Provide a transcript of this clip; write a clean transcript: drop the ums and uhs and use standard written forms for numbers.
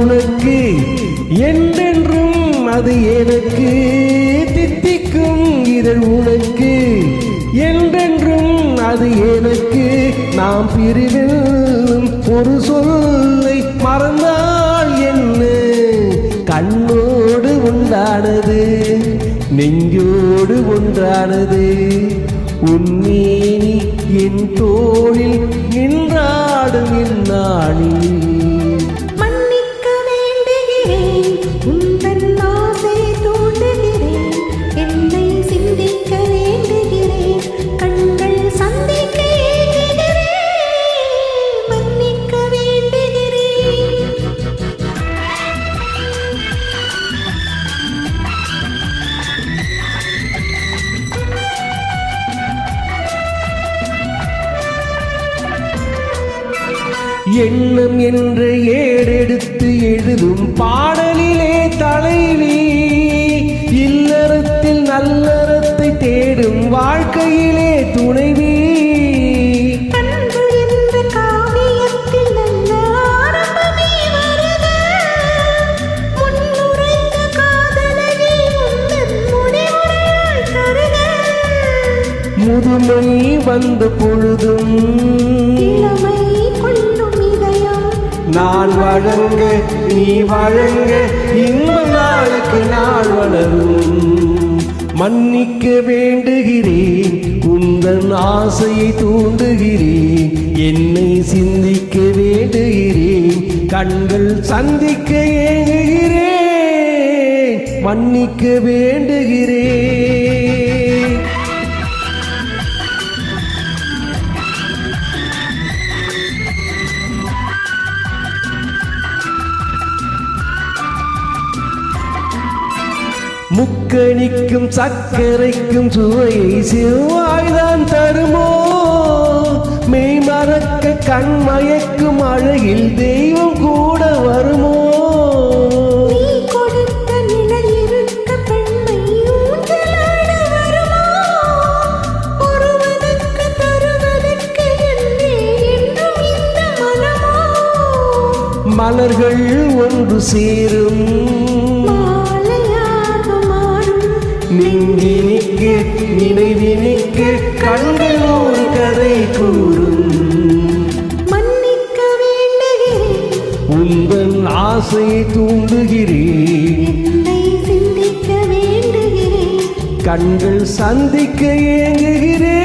உனக்கு என்றென்றும் அது எனக்கு தித்திக்கும் இதழ் உனக்கு என்றென்றும் அது எனக்கு நாம் பிரிவில் ஒரு சொல்லை மறந்தால் என்ன கண்ணோடு உண்டானது நெஞ்சோடு ஒன்றானது உன்மேனி என் தோளில் நின்றாடும் என்னாளி எண்ணம் என்ற ஏடெடுத்து எழுதும் பாடலிலே தலைவி இல்லறத்தில் நல்லறத்தை தேடும் வாழ்க்கையிலே துணைவி அன்பு என்ற காவியத்தில் நல்ல ஆரம்பமே வருக முன்னுரைத்த காதலனே உந்தன் முடிவுரையால் தருக முதுமை வந்த பொழுதும் இளமை நான் வழங்க நீ வழங்க இன்ப நாளுக்கு நாள் வளரும் மன்னிக்க வேண்டுகிறேன் உந்தன் ஆசையை தூண்டுகிறேன் என்னை சிந்திக்க வேண்டுகிறேன் கண்கள் சந்திக்க ஏங்குகிறேன் மன்னிக்க வேண்டுகிறேன் முக்கணிக்கும் சர்க்கரைக்கும் சுவையை செவ்வாய்தான் தருமோ மெய் மறக்க கண் மயக்கும் அழகில் தெய்வம் கூட வருமோ நீ கொடுத்த நிழல் இருக்க பெண்மை ஊஞ்சலாட வருமோ ஒருவனுக்கு தருவதற்கு என்னே என்றும் இந்த மனமோ மலர்கள் ஒன்று சேரும் நின்றினிக்கு நினைவினிக்கு கண்கள் ஒரு கதை கூறும் மன்னிக்க வேண்டுகிறேன் உந்தன் ஆசையை தூண்டுகிறேன் என்னை சிந்திக்க வேண்டுகிறேன் கண்கள் சந்திக்க ஏங்குகிறேன்